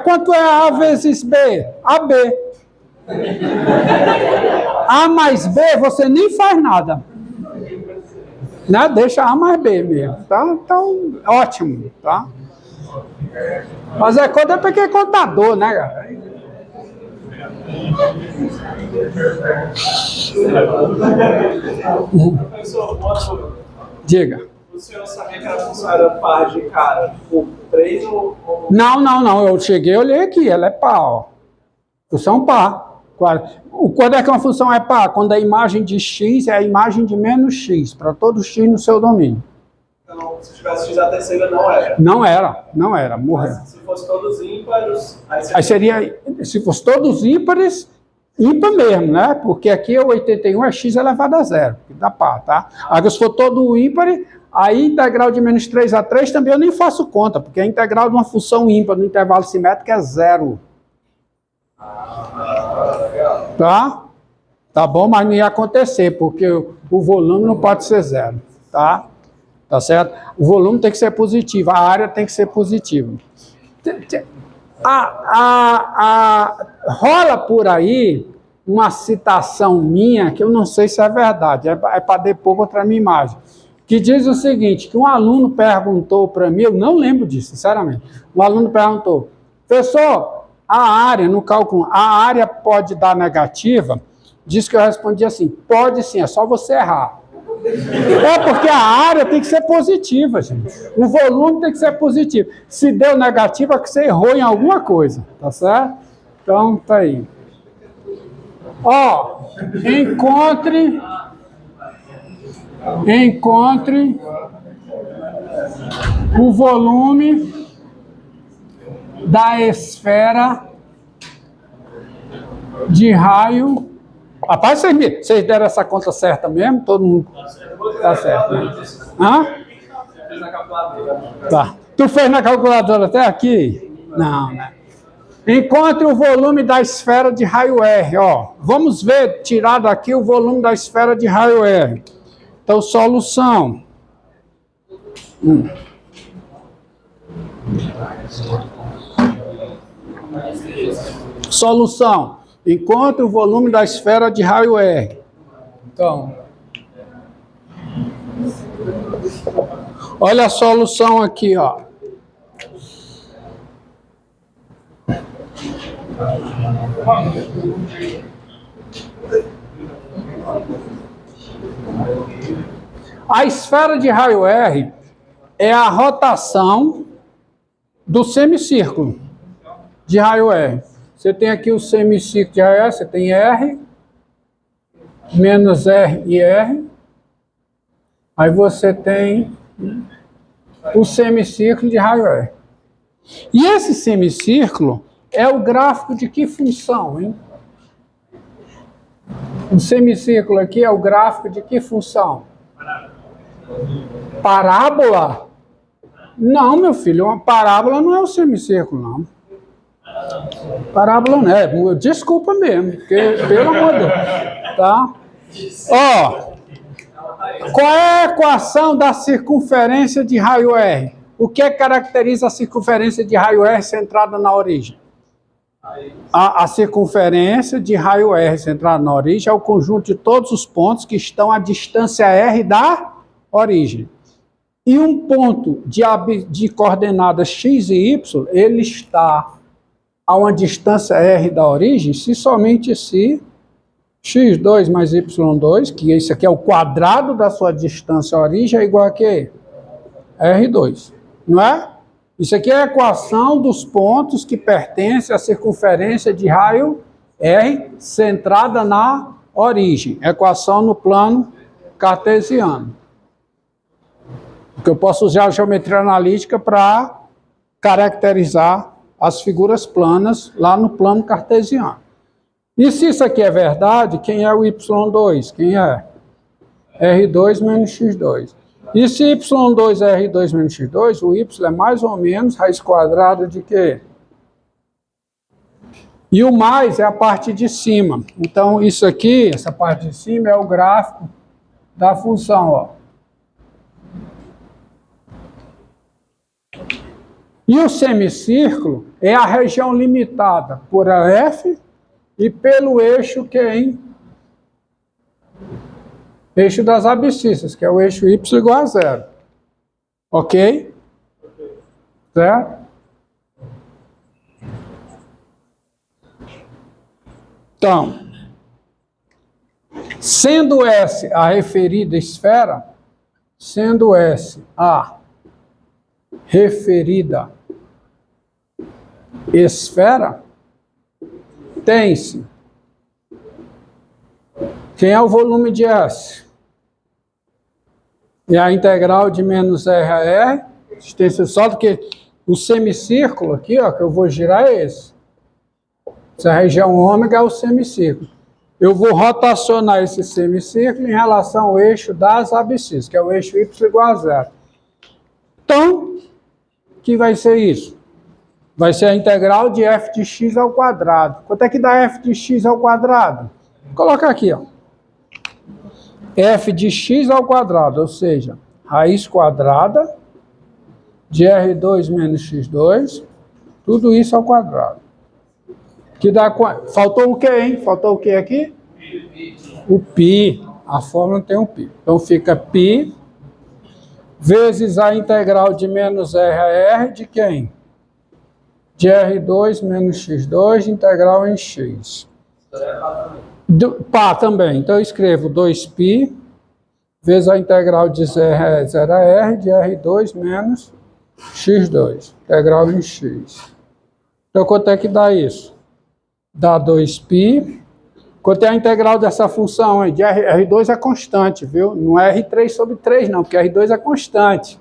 Quanto é A vezes B? AB. A mais B, você nem faz nada. Né? Deixa A mais B mesmo. Tá? Então, ótimo. Tá? Fazer conta é porque é contador, né, cara? Professor, Diga. o senhor sabia que a função era par de cara? Tipo, 3 ou... Não. Eu cheguei e olhei aqui. Ela é par, ó. Função par. Quando é que uma função é par? Quando a imagem de x é a imagem de menos x, para todo x no seu domínio. Então, se tivesse x a terceira, não era? Não era, morreu. Mas se fosse todos ímpares... Aí seria, se fosse todos ímpares, ímpar mesmo, né? Porque aqui o 81 é x elevado a zero, que dá par, tá? Agora, se for todo ímpar, aí integral de menos 3 a 3 também eu nem faço conta, porque a integral de uma função ímpar no intervalo simétrico é zero. Tá? Tá bom, mas não ia acontecer, porque o volume não pode ser zero, tá? Tá certo? O volume tem que ser positivo, a área tem que ser positiva. Rola por aí uma citação minha, que eu não sei se é verdade, é para depor contra a minha imagem, que diz o seguinte, que um aluno perguntou para mim, eu não lembro disso, sinceramente, um aluno perguntou, professor, a área, no cálculo, a área pode dar negativa? Diz que eu respondi assim, pode sim, é só você errar. Porque a área tem que ser positiva, gente. O volume tem que ser positivo. Se deu negativo, é que você errou em alguma coisa, tá certo? Então, tá aí. Ó, encontre o volume da esfera de raio. Rapaz, vocês deram essa conta certa mesmo? Todo mundo tá certo, né? Hã? Tá. Tu fez na calculadora até aqui? Não, né? Encontre o volume da esfera de raio R. Ó. Vamos ver, tirar daqui o volume da esfera de raio R. Então, solução. Solução. Encontre o volume da esfera de raio R. Então, olha a solução aqui, ó. A esfera de raio R é a rotação do semicírculo de raio R. Você tem aqui o semicírculo de raio R, você tem R, menos R e R. Aí você tem o semicírculo de raio R. E esse semicírculo é o gráfico de que função, hein? O semicírculo aqui é o gráfico de que função? Parábola? Não, meu filho, uma parábola não é o semicírculo, não. Parábola não é, desculpa mesmo, porque, pelo amor de Deus, tá? Ó, qual é a equação da circunferência de raio R? O que caracteriza a circunferência de raio R centrada na origem? A circunferência de raio R centrada na origem é o conjunto de todos os pontos que estão à distância R da origem. E um ponto de coordenadas x e y, ele está a uma distância R da origem, se somente se x2 mais y2, que isso aqui é o quadrado da sua distância à origem, é igual a quê? R2, não é? Isso aqui é a equação dos pontos que pertencem à circunferência de raio R centrada na origem. Equação no plano cartesiano. Porque eu posso usar a geometria analítica para caracterizar as figuras planas lá no plano cartesiano. E se isso aqui é verdade, quem é o y2? Quem é? R2 menos x2. E se y2 é R2 menos x2, o y é mais ou menos raiz quadrada de quê? E o mais é a parte de cima. Então, isso aqui, essa parte de cima, é o gráfico da função, ó. E o semicírculo é a região limitada por F e pelo eixo QI. Eixo das abscissas, que é o eixo y igual a 0. Ok? Certo? Então, sendo S a referida esfera, sendo S a referida esfera, tem-se. Quem é o volume de S? É a integral de menos R a R, extensão só do que o semicírculo aqui, ó, que eu vou girar é esse. Essa região ômega é o semicírculo. Eu vou rotacionar esse semicírculo em relação ao eixo das abscissas, que é o eixo y igual a 0. Então, o que vai ser isso? Vai ser a integral de f de x ao quadrado. Quanto é que dá f de x ao quadrado? Vou colocar aqui, ó. F de x ao quadrado, ou seja, raiz quadrada de R2 menos x2, tudo isso ao quadrado. Que dá... Faltou o que, hein? Faltou o que aqui? O π. A fórmula tem um π. Então fica π vezes a integral de menos R a R de quem? De R2 menos x2, integral em x. Pá também. Então eu escrevo 2π vezes a integral de 0 a R de R2 menos x2, integral em x. Então quanto é que dá isso? Dá 2π. Quanto é a integral dessa função aí? De R2 é constante, viu? Não é R3 sobre 3 não, porque R2 é constante.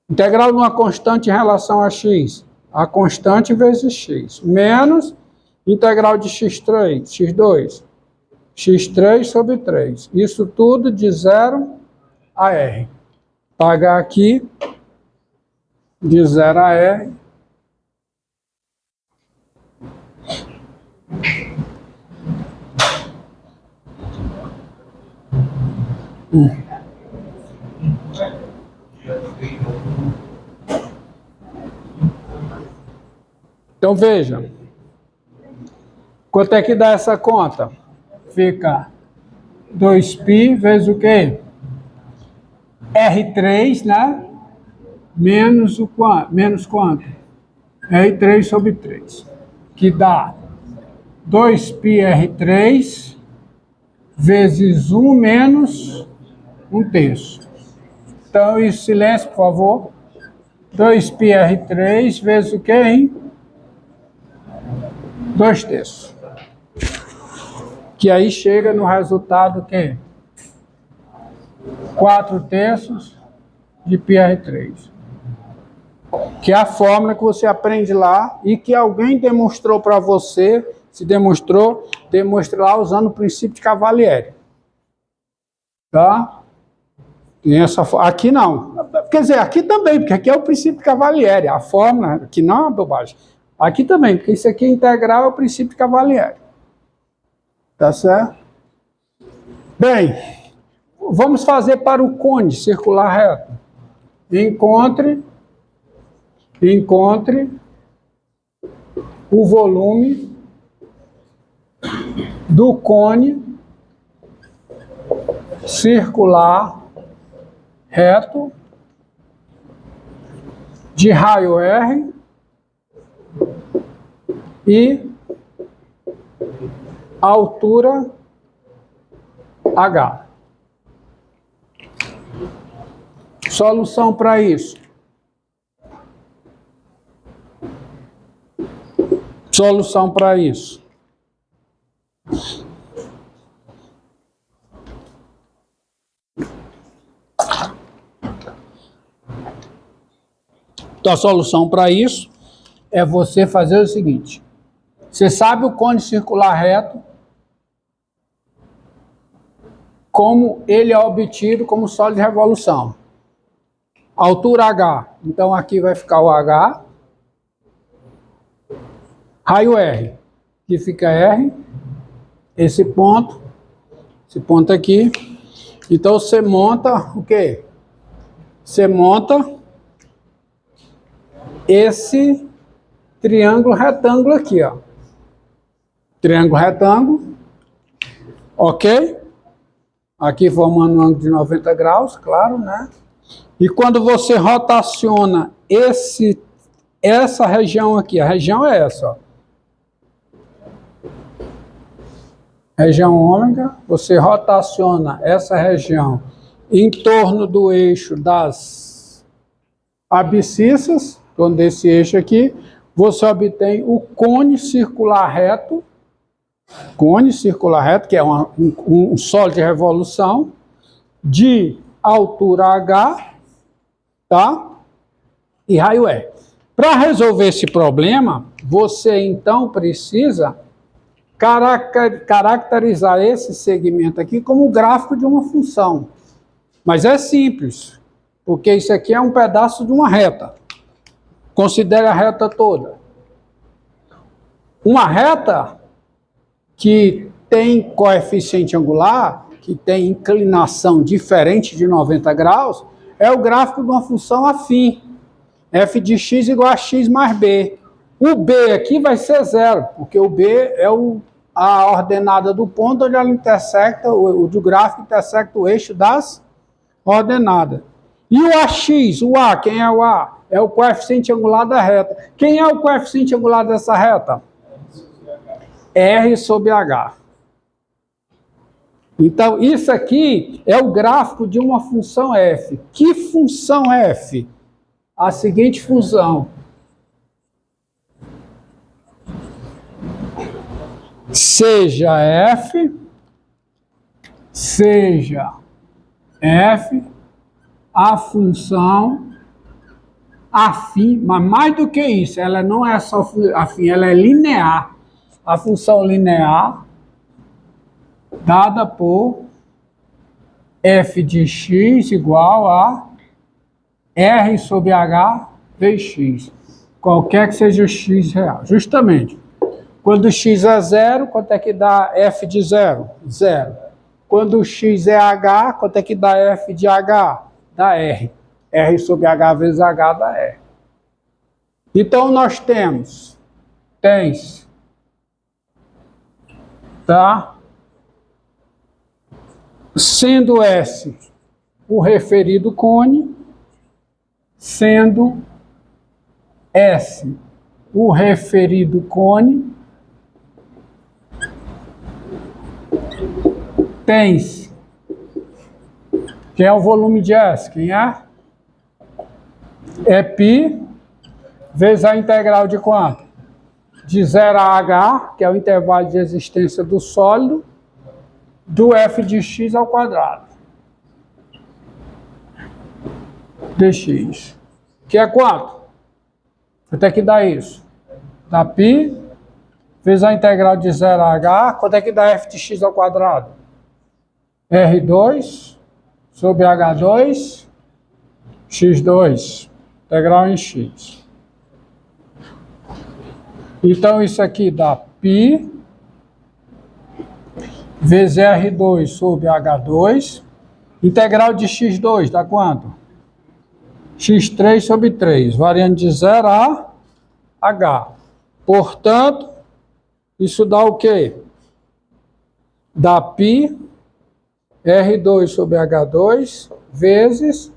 Integral de uma constante em relação a x. A constante vezes x. Menos integral de x3, x2. x3 sobre 3. Isso tudo de 0 a R. Pagar aqui de 0 a R. Então veja, quanto é que dá essa conta? Fica 2π vezes o quê? R3, né? Menos o quanto? Menos quanto? R3 sobre 3. Que dá 2π R3 vezes 1 menos 1/3. Então, isso, silêncio, por favor. 2π R3 vezes o quê, hein? 2/3. Que aí chega no resultado o quê? 4/3 de πr3. Que é a fórmula que você aprende lá e que alguém demonstrou para você, se demonstrou, demonstre lá usando o princípio de Cavalieri. Tá? Tem essa, aqui não. Quer dizer, aqui também, porque aqui é o princípio de Cavalieri. A fórmula, aqui não é uma bobagem. Aqui também, porque isso aqui é integral, é o princípio de Cavalieri. Tá certo? Bem, vamos fazer para o cone circular reto. Encontre o volume do cone circular reto de raio R e altura H. Solução para isso. Solução para isso. Então, a solução para isso é você fazer o seguinte. Você sabe o cone circular reto, como ele é obtido como sólido de revolução. Altura H. Então, aqui vai ficar o H. Raio R. Aqui fica R. Esse ponto aqui. Então, você monta o quê? Você monta esse triângulo retângulo aqui, ó. Triângulo retângulo, ok? Aqui formando um ângulo de 90 graus, claro, né? E quando você rotaciona essa região aqui, a região é essa, ó. Região ômega, você rotaciona essa região em torno do eixo das abscissas, torno desse eixo aqui, você obtém o cone circular reto, que é um sólido de revolução, de altura H, tá? E raio E. Para resolver esse problema, você então precisa caracterizar esse segmento aqui como o gráfico de uma função. Mas é simples, porque isso aqui é um pedaço de uma reta. Considere a reta toda. Uma reta que tem coeficiente angular, que tem inclinação diferente de 90 graus, é o gráfico de uma função afim. F de x igual a x mais b. O B aqui vai ser zero, porque o B é a ordenada do ponto onde ela intersecta, o do gráfico intersecta o eixo das ordenadas. E o AX, o A, quem é o A? É o coeficiente angular da reta. Quem é o coeficiente angular dessa reta? R sobre H. Então, isso aqui é o gráfico de uma função f. Que função f? A seguinte função. Seja f a função afim, mas mais do que isso, ela não é só afim, ela é linear. A função linear dada por f de x igual a r sobre h vezes x, qualquer que seja o x real. Justamente. Quando x é zero, quanto é que dá f de zero? Zero. Quando x é h, quanto é que dá f de h? Dá r. R sobre h vezes h dá r. Então, nós tens, tá? Sendo S o referido cone, sendo S o referido cone, tens, quem é o volume de S? Quem é? É π vezes a integral de quanto? De 0 a h, que é o intervalo de existência do sólido, do f de x ao quadrado. Dx. Que é quanto? Quanto é que dá isso? Dá π vezes a integral de 0 a h. Quanto é que dá f de x ao quadrado? R2 sobre H2, x2, integral em x. Então, isso aqui dá π vezes R2 sobre H2, integral de x2 dá quanto? x3 sobre 3, variando de 0 a h. Portanto, isso dá o quê? Dá π R2 sobre H2 vezes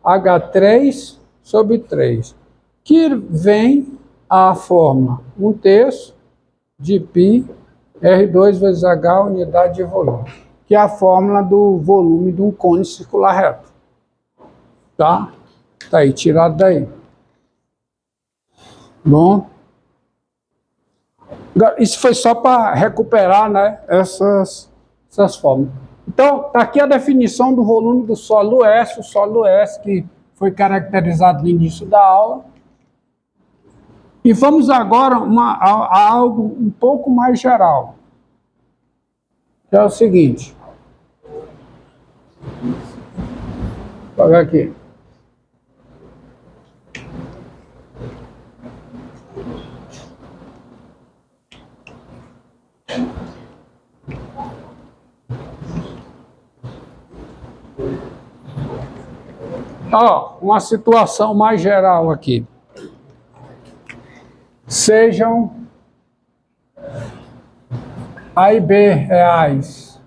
H3 sobre 3, que vem a fórmula 1/3 de π R2 vezes H, unidade de volume, que é a fórmula do volume de um cone circular reto. Tá? Tá aí, tirado daí. Bom. Isso foi só para recuperar, né, essas fórmulas. Então, está aqui a definição do volume do sólido S, o sólido S que foi caracterizado no início da aula. E vamos agora a algo um pouco mais geral. Que é o seguinte. Vou pegar aqui. Ó, uma situação mais geral aqui. sejam A e B reais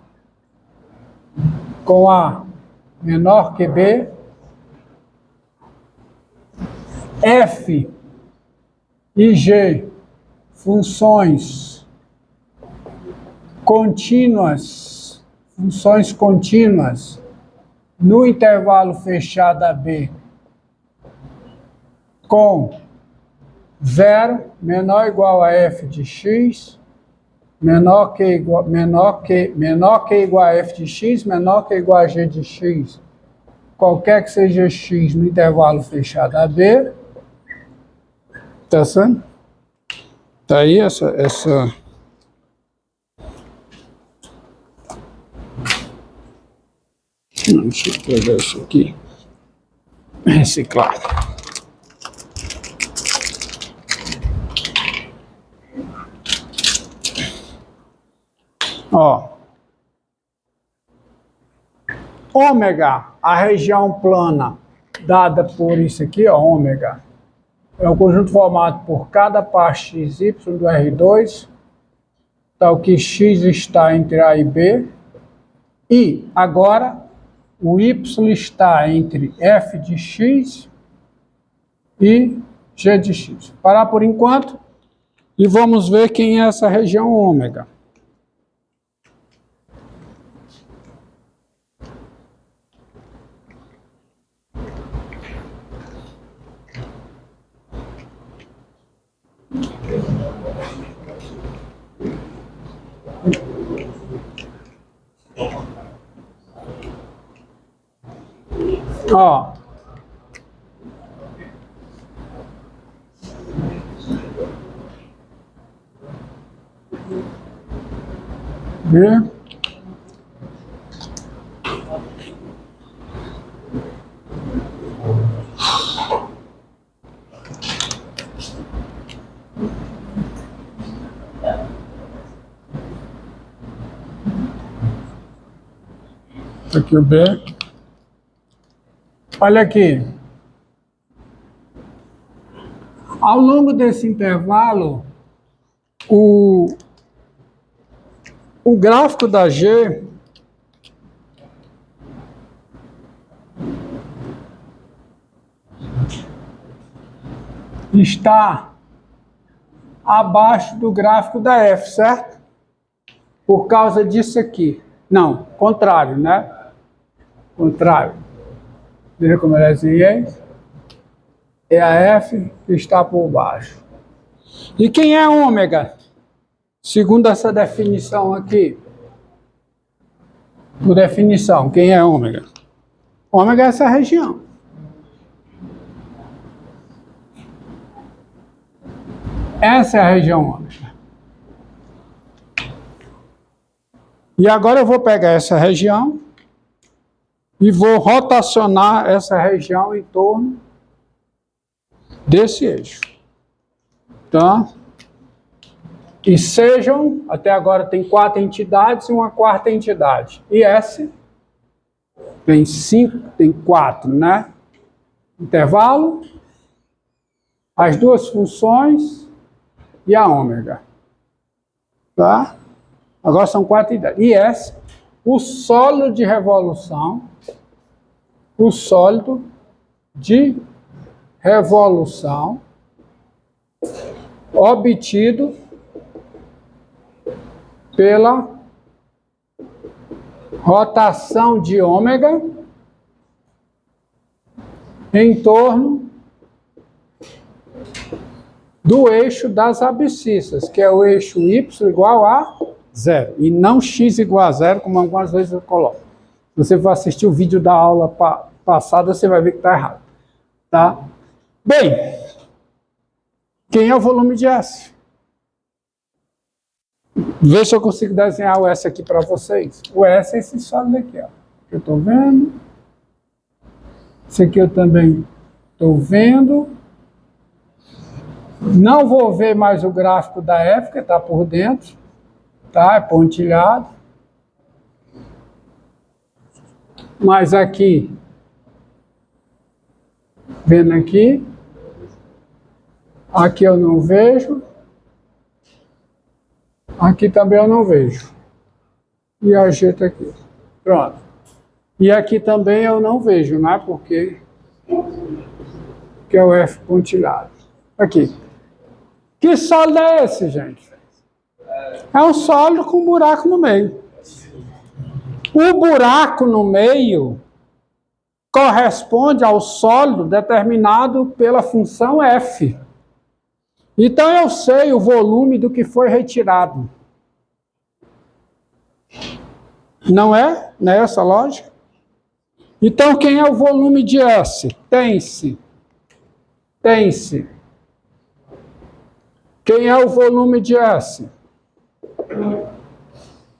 com A menor que B, F e G funções contínuas no intervalo fechado AB com 0 menor ou igual a f de x, menor que igual a f de x, menor que igual a g de x, qualquer que seja x no intervalo fechado AB. Tá certo? Tá aí essa... Deixa eu pegar isso aqui. Reciclar. Ó. Ômega, a região plana dada por isso aqui, ó, ômega, é um conjunto formado por cada parte xy do R2, tal que x está entre A e B, e agora o y está entre f de x e g de x. Parar por enquanto e vamos ver quem é essa região ômega. Ó. Vê? Aqui o B. Olha aqui. Ao longo desse intervalo, o gráfico da G está abaixo do gráfico da F, certo? Por causa disso aqui. Não, contrário, né? Contrário. Veja como eu desenhei. É a F que está por baixo. E quem é ômega? Segundo essa definição aqui. Por definição, quem é ômega? Ômega é essa região. Essa é a região ômega. E agora eu vou pegar essa região e vou rotacionar essa região em torno desse eixo. Tá? E sejam, até agora tem 4 entidades e uma quarta entidade. E S tem 5, tem 4, né? Intervalo, as duas funções e a ômega. Tá? Agora são 4 entidades. E S, o sólido de revolução, obtido pela rotação de ômega em torno do eixo das abscissas, que é o eixo y igual a 0, e não x igual a 0, como algumas vezes eu coloco. Se você for assistir o vídeo da aula passada, você vai ver que está errado. Tá? Bem, quem é o volume de S? Vê se eu consigo desenhar o S aqui para vocês. O S é esse sólido aqui, ó. Eu estou vendo. Esse aqui eu também estou vendo. Não vou ver mais o gráfico da F, porque está por dentro. Tá? É pontilhado. Mas aqui, vendo aqui, Aqui eu não vejo. Aqui também eu não vejo. E a G está aqui. Pronto. E aqui também eu não vejo, né? Porque é o F pontilhado. Aqui. Que sólido é esse, gente? É um sólido com buraco no meio. O buraco no meio corresponde ao sólido determinado pela função F. Então eu sei o volume do que foi retirado. Não é? Não é essa a lógica? Então quem é o volume de S? Tem-se. Tem-se. Quem é o volume de S?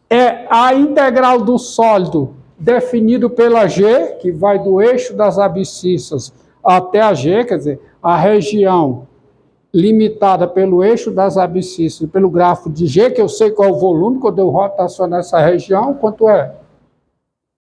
É a integral do sólido definido pela G, que vai do eixo das abscissas até a G, quer dizer, a região limitada pelo eixo das abscissas, pelo grafo de G, que eu sei qual é o volume, quando eu rotaciono essa região, quanto é?